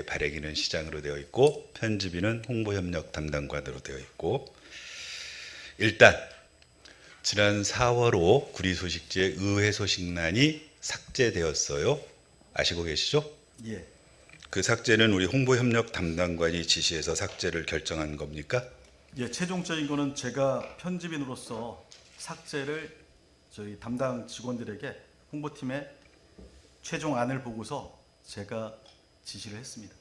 발행인은 시장으로 되어 있고 편집인은 홍보협력 담당관으로 되어 있고, 일단 지난 4월5 구리소식지의 의회 소식란이 삭제되었어요. 아시고 계시죠? 예. 그 삭제는 우리 홍보협력 담당관이 지시해서 삭제를 결정한 겁니까? 예, 최종적인 거는 제가 편집인으로서 삭제를 저희 담당 직원들에게 홍보팀의 최종 안을 보고서 제가 지시를 했습니다.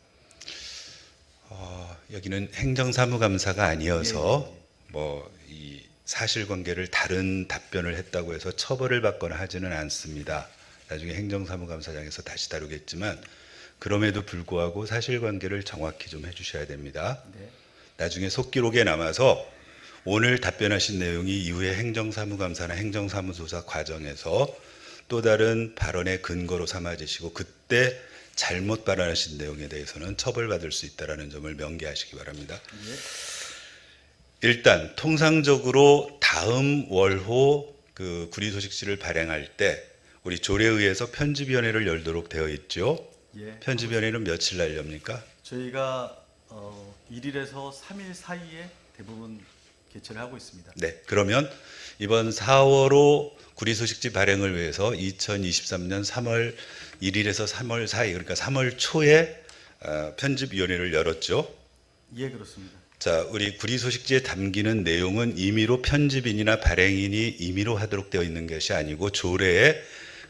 여기는 행정사무감사가 아니어서 예, 예. 뭐 이 사실관계를 다른 답변을 했다고 해서 처벌을 받거나 하지는 않습니다. 나중에 행정사무감사장에서 다시 다루겠지만, 그럼에도 불구하고 사실관계를 정확히 좀 해주셔야 됩니다. 네. 나중에 속기록에 남아서 오늘 답변하신 내용이 이후에 행정사무감사나 행정사무조사 과정에서 또 다른 발언의 근거로 삼아지시고 그때 잘못 발언하신 내용에 대해서는 처벌받을 수 있다는 점을 명기하시기 바랍니다. 예. 일단 통상적으로 다음 월호 그 구리소식지를 발행할 때 우리 조례의에서 편집위원회를 열도록 되어 있죠. 예. 편집위원회는 며칠 날 엽니까? 저희가 1일에서 3일 사이에 대부분 개최를 하고 있습니다. 네, 그러면 이번 4월호 구리소식지 발행을 위해서 2023년 3월 1일에서 3월 사이, 그러니까 3월 초에 편집위원회를 열었죠. 예, 그렇습니다. 자, 우리 구리소식지에 담기는 내용은 임의로 편집인이나 발행인이 임의로 하도록 되어 있는 것이 아니고 조례에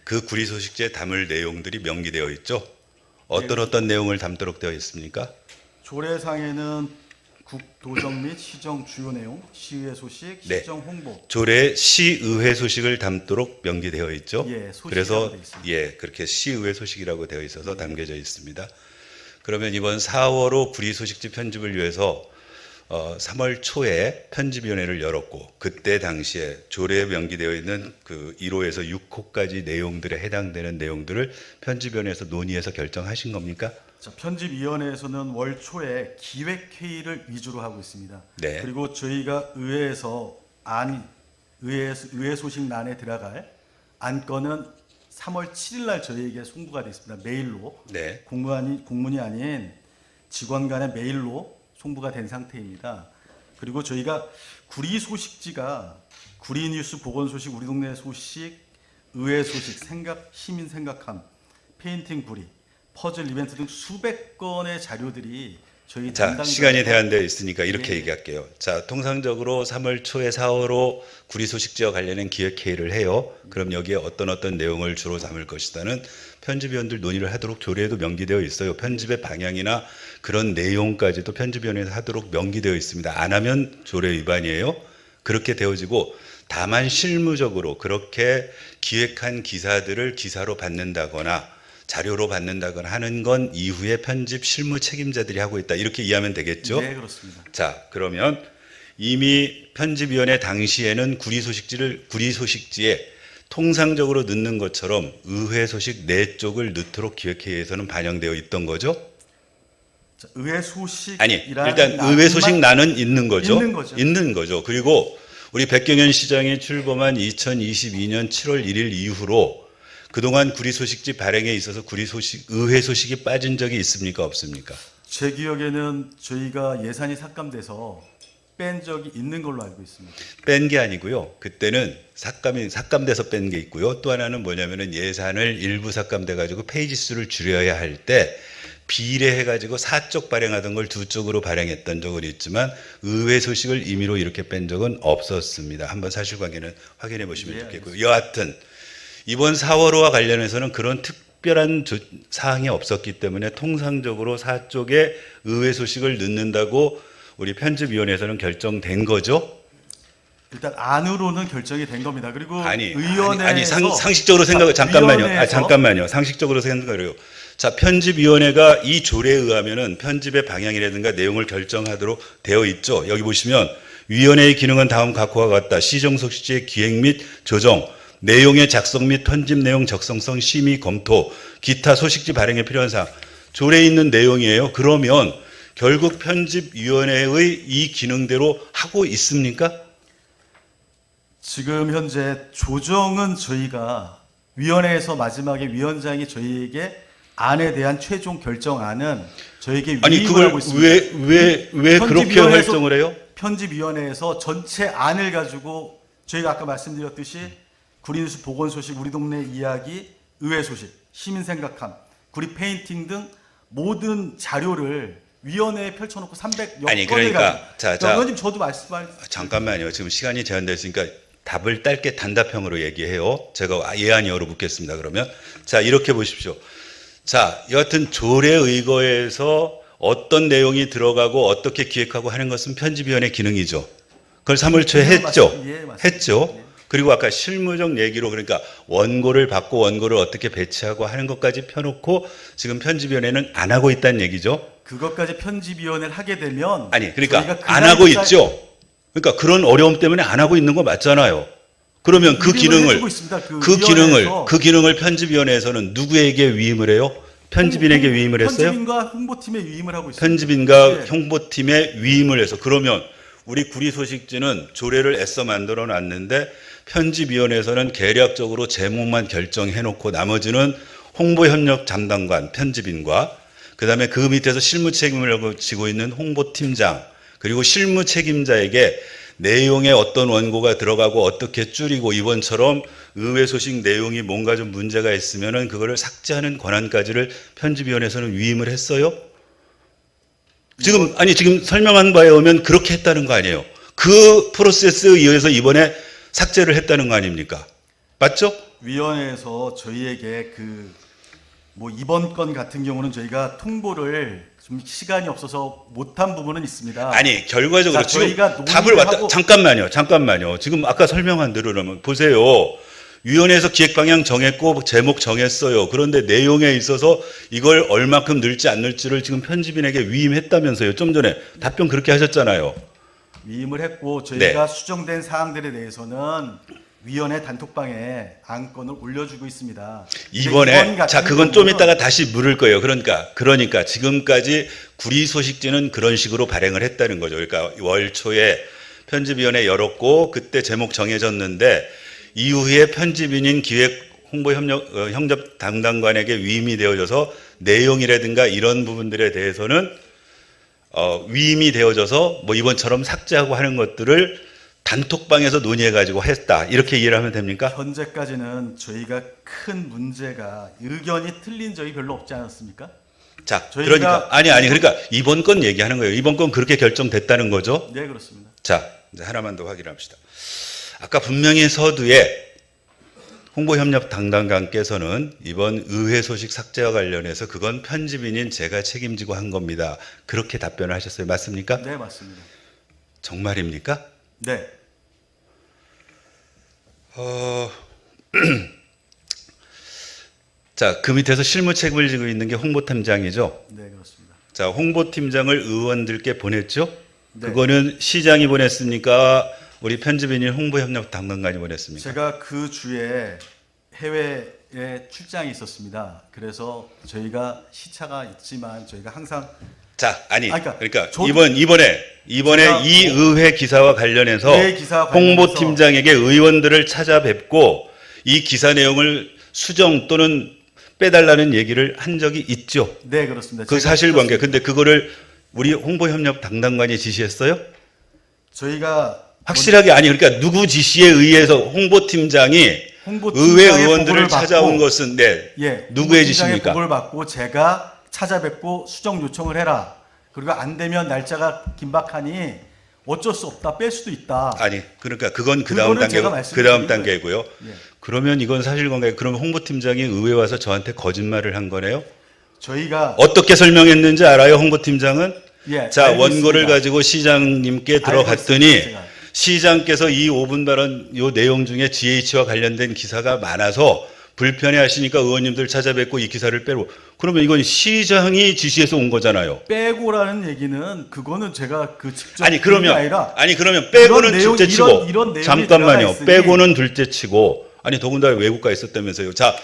그 구리소식지에 담을 내용들이 명기되어 있죠. 어떤 내용을 담도록 되어 있습니까? 조례상에는 국도정 및 시정 주요 내용, 시의회 소식, 네. 시정 홍보. 조례 시의회 소식을 담도록 명기되어 있죠. 예, 소식이라고 그래서 되어 있습니다. 예, 그렇게 시의회 소식이라고 되어 있어서 담겨져 있습니다. 그러면 이번 4월호 구리소식지 편집을 위해서 3월 초에 편집위원회를 열었고, 그때 당시에 조례에 명기되어 있는 그 1호에서 6호까지 내용들에 해당되는 내용들을 편집위원회에서 논의해서 결정하신 겁니까? 자, 편집위원회에서는 월 초에 기획회의를 위주로 하고 있습니다. 네. 그리고 저희가 의회에서 의회 소식란에 들어갈 안건은 3월 7일 날 저희에게 송부가 되어 있습니다. 메일로. 네. 공문이 아닌 직원 간의 메일로 송부가 된 상태입니다. 그리고 저희가 구리 소식지가 구리 뉴스, 보건 소식, 우리 동네 소식, 의회 소식, 시민 생각함, 페인팅 구리, 퍼즐 이벤트 등 수백 건의 자료들이 저희 자, 담당자가 시간이 제한되어 있으니까 이렇게 예. 얘기할게요. 자, 통상적으로 3월 초에 4월호 구리소식지와 관련된 기획회의를 해요. 그럼 여기에 어떤 내용을 주로 담을 것이다는 편집위원들 논의를 하도록 조례에도 명기되어 있어요. 편집의 방향이나 그런 내용까지도 편집위원회에서 하도록 명기되어 있습니다. 안 하면 조례 위반이에요. 그렇게 되어지고, 다만 실무적으로 그렇게 기획한 기사들을 기사로 받는다거나 자료로 받는다거나 하는 건 이후에 편집 실무 책임자들이 하고 있다, 이렇게 이해하면 되겠죠? 네, 그렇습니다. 자, 그러면 이미 편집위원회 당시에는 구리소식지에 통상적으로 넣는 것처럼 의회 소식 4쪽을 넣도록 기획회의에서는 반영되어 있던 거죠? 자, 의회 소식 아니, 일단 의회 소식 나는 있는 거죠. 있는 거죠. 그리고 우리 백경현 시장이 출범한 2022년 7월 1일 이후로 그동안 구리소식지 발행에 있어서 의회 소식이 빠진 적이 있습니까, 없습니까? 제 기억에는 저희가 예산이 삭감돼서 뺀 적이 있는 걸로 알고 있습니다. 뺀 게 아니고요. 그때는 삭감돼서 뺀 게 있고요. 또 하나는 뭐냐면은 예산을 일부 삭감돼 가지고 페이지 수를 줄여야 할 때 비례해 가지고 4쪽 발행하던 걸 2쪽으로 발행했던 적은 있지만 의회 소식을 임의로 이렇게 뺀 적은 없었습니다. 한번 사실관계는 확인해 보시면 예, 좋겠고요. 여하튼 이번 4월호와 관련해서는 그런 특별한 사항이 없었기 때문에 통상적으로 4쪽에 의회 소식을 넣는다고 우리 편집위원회에서는 결정된 거죠? 일단 안으로는 결정이 된 겁니다. 그리고 의원회에서 상식적으로 잠깐만요. 상식적으로 생각해요. 자, 편집위원회가 이 조례에 의하면은 편집의 방향이라든가 내용을 결정하도록 되어 있죠. 여기 보시면 위원회의 기능은 다음 각호와 같다. 시정소식지의 기획 및 조정, 내용의 작성 및 편집 내용 적성성 심의 검토, 기타 소식지 발행에 필요한 사항, 조례에 있는 내용이에요. 그러면 결국 편집위원회의 이 기능대로 하고 있습니까? 지금 현재 조정은 저희가 위원회에서 마지막에 위원장이 저희에게 안에 대한 최종 결정안은 저에게 아니 위임을 그걸 하고 있습니다. 왜 그렇게 편집위원회에서- 활동을 해요? 편집위원회에서 전체 안을 가지고 저희가 아까 말씀드렸듯이 구리뉴스 보건 소식, 우리 동네 이야기, 의회 소식, 시민 생각함, 구리 페인팅 등 모든 자료를 위원회에 펼쳐놓고 300여 아니, 건을 그러니까 가지고 자, 의원님 저도 말씀할 잠깐만요. 지금 시간이 제한되어 있으니까 답을 짧게 단답형으로 얘기해요. 제가 예 아니요로 묻겠습니다. 그러면 자 이렇게 보십시오. 자 여하튼 조례 의거에서 어떤 내용이 들어가고 어떻게 기획하고 하는 것은 편집위원회 기능이죠. 그걸 3월 초에 했죠. 맞습니다. 했죠. 예. 그리고 아까 실무적 얘기로 그러니까 원고를 받고 원고를 어떻게 배치하고 하는 것까지 펴놓고 지금 편집위원회는 안 하고 있다는 얘기죠. 그것까지 편집위원회를 하게 되면 아니 그러니까 저희가 안 하고 날짜에 있죠. 그러니까 그런 어려움 때문에 안 하고 있는 거 맞잖아요. 그러면 그 위임을 기능을 해주고 있습니다. 위원회에서 그 기능을 편집위원회에서는 누구에게 위임을 해요? 편집인에게 위임을 했어요? 편집인과 홍보팀에 위임을 하고 있습니다. 편집인과 네. 홍보팀에 위임을 해서 그러면 우리 구리 소식지는 조례를 애써 만들어 놨는데 편집위원회에서는 계략적으로 제목만 결정해놓고 나머지는 홍보협력 담당관 편집인과 그다음에 그 밑에서 실무 책임을 지고 있는 홍보팀장 그리고 실무 책임자에게 내용에 어떤 원고가 들어가고 어떻게 줄이고 이번처럼 의회 소식 내용이 뭔가 좀 문제가 있으면은 그거를 삭제하는 권한까지를 편집위원회에서는 위임을 했어요. 지금 설명한 바에 의하면 그렇게 했다는 거 아니에요. 그 프로세스에 의해서 이번에 삭제를 했다는 거 아닙니까? 맞죠? 위원회에서 저희에게 뭐 이번 건 같은 경우는 저희가 통보를 좀 시간이 없어서 못한 부분은 있습니다. 아니 결과적으로 자, 지금 저희가 답을 논의를 왔다. 하고- 잠깐만요. 지금 아까 설명한 대로라면 보세요. 위원회에서 기획 방향 정했고 제목 정했어요. 그런데 내용에 있어서 이걸 얼마큼 넣을지 안 넣을지를 지금 편집인에게 위임했다면서요. 좀 전에 답변 그렇게 하셨잖아요. 위임을 했고 저희가 네. 수정된 사항들에 대해서는 위원회 단톡방에 안건을 올려주고 있습니다. 근데 이번 이번에 같은 자 그건 좀 경우는 이따가 다시 물을 거예요. 그러니까 지금까지 구리 소식지는 그런 식으로 발행을 했다는 거죠. 그러니까 월 초에 편집위원회 열었고 그때 제목 정해졌는데 이후에 편집인인 기획 홍보 협력 담당관에게 위임이 되어져서 내용이라든가 이런 부분들에 대해서는 위임이 되어져서 뭐 이번처럼 삭제하고 하는 것들을 단톡방에서 논의해가지고 했다. 이렇게 이해를 하면 됩니까? 현재까지는 저희가 큰 문제가 의견이 틀린 적이 별로 없지 않았습니까? 자, 저희가- 그러니까 그러니까 이번 건 얘기하는 거예요. 이번 건 그렇게 결정됐다는 거죠. 네, 그렇습니다. 자, 이제 하나만 더 확인합시다. 아까 분명히 서두에 홍보협력 담당관께서는 이번 의회 소식 삭제와 관련해서 그건 편집인인 제가 책임지고 한 겁니다. 그렇게 답변을 하셨어요. 맞습니까? 네, 맞습니다. 정말입니까? 네. 자, 그 밑에서 실무 책임을 지고 있는 게 홍보팀장이죠. 네, 그렇습니다. 자, 홍보팀장을 의원들께 보냈죠. 네. 그거는 시장이 보냈습니까? 우리 편집인인 홍보협력 담당관이 보냈습니까? 제가 그 주에 해외에 출장이 있었습니다. 그래서 저희가 시차가 있지만 저희가 항상 자, 그러니까 그러니까 저도- 이번에 제가 이 의회 기사와 관련해서 의회 기사와 관련해서 홍보팀장에게 의원들을 찾아뵙고 이 기사 내용을 수정 또는 빼달라는 얘기를 한 적이 있죠. 네, 그렇습니다. 그 제가 사실관계. 시켰습니다. 근데 그거를 우리 홍보협력 담당관이 지시했어요? 저희가 확실하게 아니 그러니까 누구 지시에 의해서 홍보팀장이 홍보팀장의 의회 의원들을 보고를 찾아온 받고- 것은 네. 예, 누구의 홍보팀장의 지시입니까? 보고를 받고 제가 찾아뵙고 수정 요청을 해라. 그리고 안 되면 날짜가 긴박하니 어쩔 수 없다. 뺄 수도 있다. 아니 그러니까 그건 그 다음 그거는 제가 단계고 말씀드린 그 다음 거예요. 단계고요. 예. 그러면 이건 사실관계. 그러면 홍보팀장이 의회 와서 저한테 거짓말을 한 거네요. 저희가 어떻게 설명했는지 알아요, 홍보팀장은? 예, 자, 알고 원고를 있습니다. 가지고 시장님께 알고 들어갔더니 있습니다, 제가. 시장께서 이 5분 발언 요 내용 중에 GH와 관련된 기사가 많아서 불편해 하시니까 의원님들 찾아뵙고 이 기사를 빼고 그러면 이건 시장이 지시해서 온 거잖아요. 빼고라는 얘기는 그거는 제가 직접 아니 그런 게 그러면 아니라 빼고는 이런 내용, 둘째 치고 이런 내용이 잠깐만요. 들어가 있으니 빼고는 둘째 치고 아니 더군다나 외국가 있었다면서요. 자,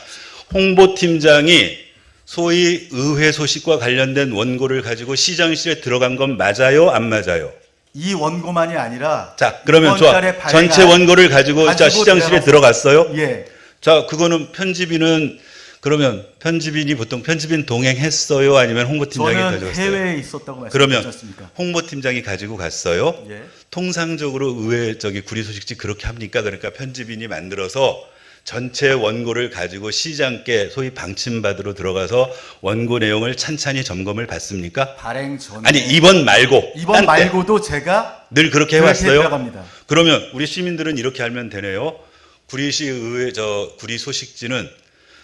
홍보팀장이 소위 의회 소식과 관련된 원고를 가지고 시장실에 들어간 건 맞아요, 안 맞아요? 이 원고만이 아니라 자, 그러면 이번 좋아. 달에 발행한- 전체 원고를 가지고 자 가지고 시장실에 들어갔어요. 예, 자, 그거는 편집인은 그러면 편집인이 보통 편집인 동행했어요? 아니면 홍보팀장이 저는 가져갔어요? 해외에 있었다고 그러면 말씀드렸지 않습니까? 홍보팀장이 가지고 갔어요? 예. 통상적으로 의회 구리소식지 그렇게 합니까? 그러니까 편집인이 만들어서 전체 원고를 가지고 시장께 소위 방침받으러 들어가서 원고 내용을 찬찬히 점검을 받습니까? 발행 전에 아니 이번 말고 이번 딴 때. 말고도 제가 늘 그렇게 그렇게 해왔어요? 들어갑니다. 그러면 우리 시민들은 이렇게 알면 되네요. 구리시 의회 구리 소식지는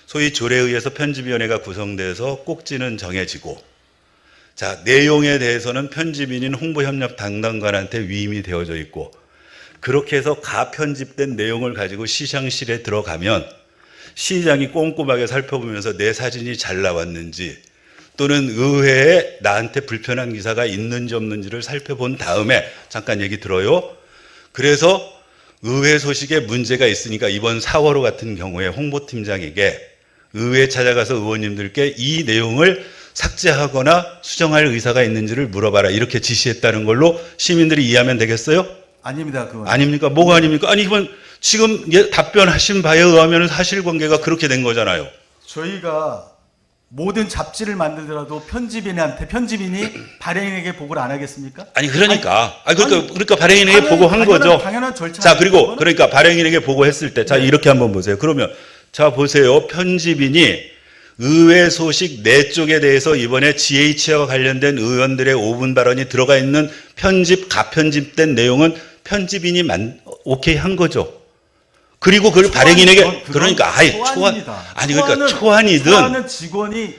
소위 조례에 의해서 편집위원회가 구성돼서 꼭지는 정해지고, 자 내용에 대해서는 편집인인 홍보협력 담당관한테 위임이 되어져 있고, 그렇게 해서 가편집된 내용을 가지고 시상실에 들어가면 시장이 꼼꼼하게 살펴보면서 내 사진이 잘 나왔는지 또는 의회에 나한테 불편한 기사가 있는지 없는지를 살펴본 다음에, 잠깐 얘기 들어요. 그래서 의회 소식에 문제가 있으니까 이번 4월호 같은 경우에 홍보팀장에게 의회에 찾아가서 의원님들께 이 내용을 삭제하거나 수정할 의사가 있는지를 물어봐라, 이렇게 지시했다는 걸로 시민들이 이해하면 되겠어요? 아닙니다. 그건. 아닙니까? 뭐가 아닙니까? 아니 이건 지금 답변하신 바에 의하면 사실관계가 그렇게 된 거잖아요. 저희가 모든 잡지를 만들더라도 편집인이 발행인에게 보고를 안 하겠습니까? 아니 그러니까 아니, 그러니까 발행인에게 보고한 거죠. 당연한 절차. 자 그리고 그러니까 발행인에게 보고했을 때, 자 이렇게 한번 보세요. 그러면 자 보세요. 편집인이 의회 소식 4쪽에 대해서 이번에 GH와 관련된 의원들의 5분 발언이 들어가 있는 가편집된 내용은 편집인이 오케이 한 거죠. 그리고 그걸 발행인에게, 그러니까 초안이든 초안은 직원이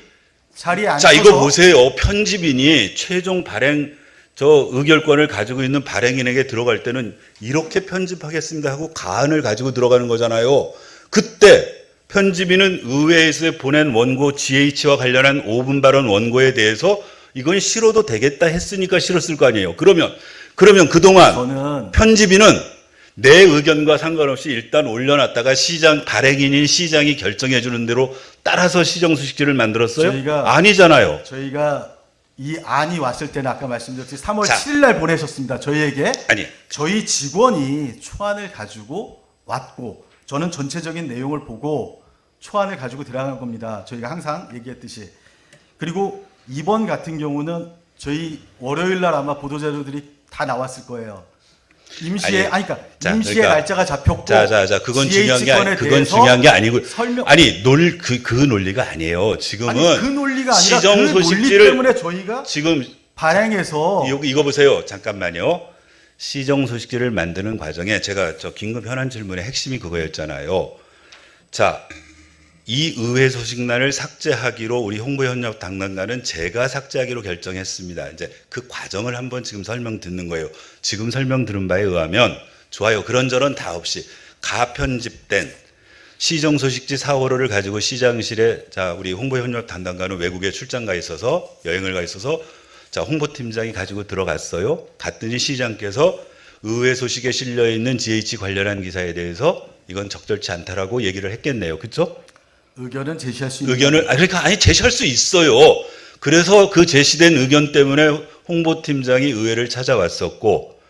자리에 앉아서. 자 이거 보세요. 편집인이 최종 발행 의결권을 가지고 있는 발행인에게 들어갈 때는 이렇게 편집하겠습니다 하고 가안을 가지고 들어가는 거잖아요. 그때 편집인은 의회에서 보낸 원고 GH와 관련한 5분 발언 원고에 대해서 이건 싫어도 되겠다 했으니까 싫었을 거 아니에요. 그러면 그동안 저는 편집인은 내 의견과 상관없이 일단 올려놨다가 발행인인 시장이 결정해 주는 대로 따라서 시정수식지를 만들었어요? 아니잖아요. 저희가 이 안이 왔을 때는 아까 말씀드렸듯이 3월 자. 7일 날 보내셨습니다. 저희에게. 아니 저희 직원이 초안을 가지고 왔고, 저는 전체적인 내용을 보고 초안을 가지고 들어간 겁니다. 저희가 항상 얘기했듯이. 그리고 이번 같은 경우는 저희 월요일 날 아마 보도자료들이 다 나왔을 거예요. 임시의 날짜가 잡혔고. 그건 GH 중요한 게 아니고. 설명. 아니 그 논리가 아니에요. 지금은 그 논리가 아니라 시정 그 논리 소식지를 때문에 저희가 지금 발행해서 이거 보세요. 잠깐만요. 시정 소식지를 만드는 과정에 제가 긴급 현안 질문의 핵심이 그거였잖아요. 자, 이 의회 소식란을 삭제하기로 우리 홍보협력 담당관은 제가 삭제하기로 결정했습니다. 이제 그 과정을 한번 지금 설명 듣는 거예요. 지금 설명 들은 바에 의하면 좋아요. 그런저런 다 없이 가편집된 시정 소식지 4월호를 가지고 시장실에, 자 우리 홍보협력 담당관은 외국에 출장 가 있어서 여행을 가 있어서 자 홍보팀장이 가지고 들어갔어요. 갔더니 시장께서 의회 소식에 실려 있는 GH 관련한 기사에 대해서 이건 적절치 않다라고 얘기를 했겠네요. 그렇죠? 의견은 제시할 수 있는. 제시할 수 있어요. 그래서 그 제시된 의견 때문에 홍보팀장이 의회를 찾아왔었고,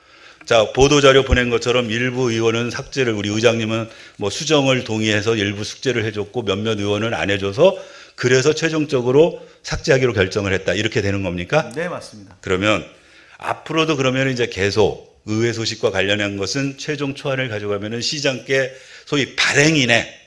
자 보도자료 보낸 것처럼 일부 의원은 삭제를, 우리 의장님은 뭐 수정을 동의해서 일부 숙제를 해줬고 몇몇 의원은 안 해줘서 그래서 최종적으로 삭제하기로 결정을 했다, 이렇게 되는 겁니까? 네, 맞습니다. 그러면 앞으로도 그러면 이제 계속 의회 소식과 관련한 것은 최종 초안을 가져가면은 시장께 소위 발행인의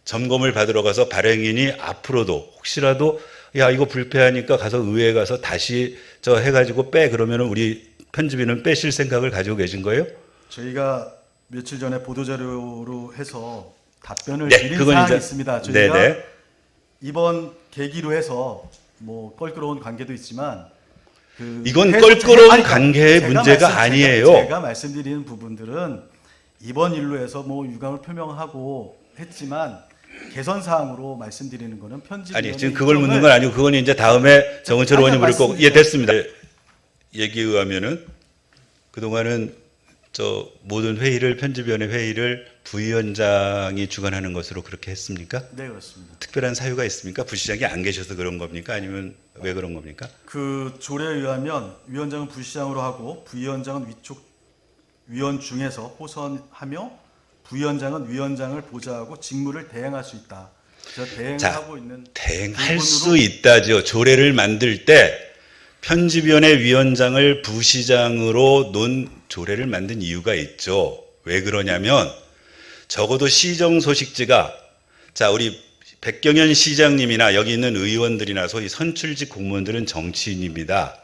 점검을 받으러 가서 발행인이 앞으로도 혹시라도 야 이거 불쾌하니까 가서 의회에 가서 다시 해가지고 그러면은 우리 편집인은 빼실 생각을 가지고 계신 거예요? 저희가 며칠 전에 보도자료로 해서 답변을 네, 드린 그건 사항이 이제 있습니다. 저희가 네네. 이번 계기로 해서 뭐 껄끄러운 관계도 있지만 이건 껄끄러운 관계의 문제가 아니에요. 제가 말씀드리는 부분들은 이번 일로 해서 뭐 유감을 표명하고 했지만 개선 사항으로 말씀드리는 거는 편집위원회. 지금 그걸 묻는 건 아니고 그건 이제 다음에 정은철 의원님 물을 거고. 예, 됐습니다. 얘기에 의하면은 그동안은 모든 회의를, 편집위원회 회의를 부위원장이 주관하는 것으로 그렇게 했습니까? 네, 그렇습니다. 특별한 사유가 있습니까? 부시장이 안 계셔서 그런 겁니까? 아니면 왜 그런 겁니까? 그 조례에 의하면 위원장은 부시장으로 하고 부위원장은 위촉 위원 중에서 호선하며 부위원장은 위원장을 보좌하고 직무를 대행할 수 있다. 저 대행하고 있는 대행할 부분으로- 수 있다죠. 조례를 만들 때 편집위원회 위원장을 부시장으로 논 조례를 만든 이유가 있죠. 왜 그러냐면 적어도 시정소식지가 자 우리 백경현 시장님이나 여기 있는 의원들이나 소위 선출직 공무원들은 정치인입니다.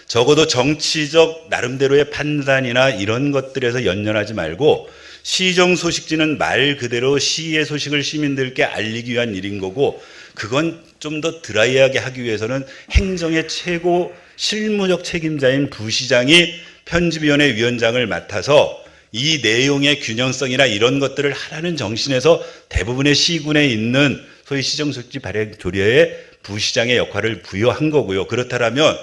적어도 정치적 나름대로의 판단이나 이런 것들에서 연연하지 말고 시정소식지는 말 그대로 시의 소식을 시민들께 알리기 위한 일인 거고 그건 좀 더 드라이하게 하기 위해서는 행정의 최고 실무적 책임자인 부시장이 편집위원회 위원장을 맡아서 이 내용의 균형성이나 이런 것들을 하라는 정신에서 대부분의 시군에 있는 소위 시정소식지 발행 조례에 부시장의 역할을 부여한 거고요. 그렇다면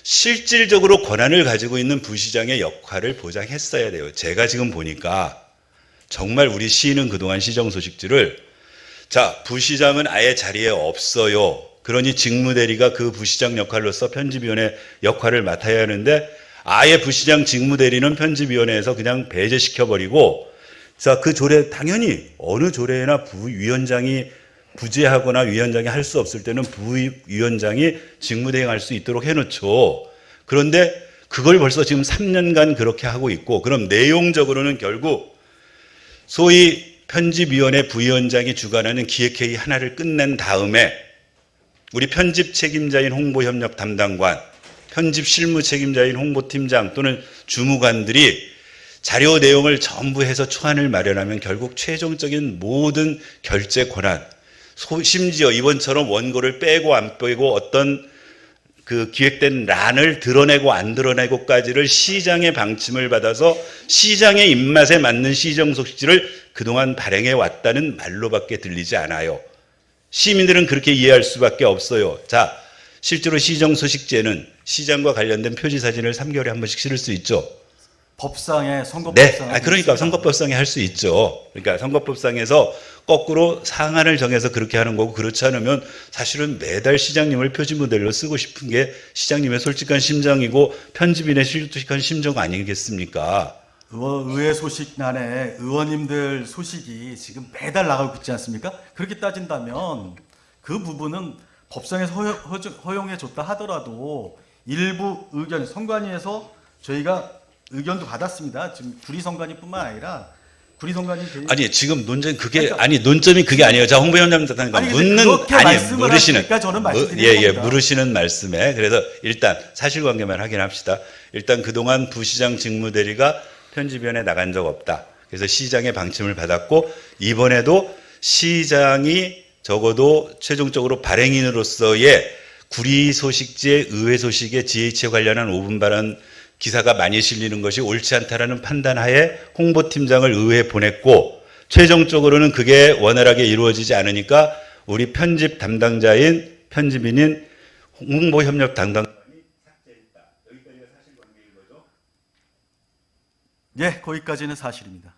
실질적으로 권한을 가지고 있는 부시장의 역할을 보장했어야 돼요. 제가 지금 보니까 정말 우리 시는 그동안 시정소식지를 자 부시장은 아예 자리에 없어요. 그러니 직무대리가 그 부시장 역할로서 편집위원회 역할을 맡아야 하는데 아예 부시장 직무대리는 편집위원회에서 그냥 배제시켜버리고 자 그 조례 당연히 어느 조례나 부위원장이 부재하거나 위원장이 할 수 없을 때는 부위원장이 직무대행할 수 있도록 해놓죠. 그런데 그걸 벌써 지금 3년간 그렇게 하고 있고 그럼 내용적으로는 결국 소위 편집위원회 부위원장이 주관하는 기획회의 하나를 끝낸 다음에 우리 편집 책임자인 홍보협력 담당관, 편집 실무 책임자인 홍보팀장 또는 주무관들이 자료 내용을 전부 해서 초안을 마련하면 결국 최종적인 모든 결제 권한, 심지어 이번처럼 원고를 빼고 안 빼고 어떤 그 기획된 란을 드러내고 안 드러내고까지를 시장의 방침을 받아서 시장의 입맛에 맞는 시정소식지를 그동안 발행해 왔다는 말로밖에 들리지 않아요. 시민들은 그렇게 이해할 수밖에 없어요. 자, 실제로 시정소식지에는 시장과 관련된 표지사진을 3개월에 한 번씩 실을 수 있죠. 법상에 선거법상. 네, 그러니까 선거법상에 할 수 있죠. 그러니까 선거법상에서 거꾸로 사항안을 정해서 그렇게 하는 거고 그렇지 않으면 사실은 매달 시장님을 표지 모델로 쓰고 싶은 게 시장님의 솔직한 심정이고 편집인의 솔직한 심정 아니겠습니까? 의회 소식란에 의원님들 소식이 지금 매달 나가고 있지 않습니까? 그렇게 따진다면 그 부분은 법상에서 허용해 줬다 하더라도 일부 의견 선관위에서 저희가 의견도 받았습니다. 지금 구리선관위뿐만 아니라 구리선관위 아니 지금 논쟁 그게 그러니까, 아니 논점이 그게 아니에요. 자 홍보위원장 아니, 묻는 그렇게 아니 말씀을 물으시는 하시니까 저는 말씀드리는 겁니다. 물으시는 말씀에 그래서 일단 사실관계만 확인합시다. 일단 그동안 부시장 직무대리가 편집위원회 나간 적 없다. 그래서 시장의 방침을 받았고 이번에도 시장이 적어도 최종적으로 발행인으로서의 구리 소식지의 의회 소식에 GH에 관련한 5분 발언 기사가 많이 실리는 것이 옳지 않다라는 판단하에 홍보팀장을 의회에 보냈고 최종적으로는 그게 원활하게 이루어지지 않으니까 우리 편집 담당자인 편집인인 홍보협력 담당관이 삭제했다. 여기까지가 사실관계인 거죠? 예, 거기까지는 사실입니다.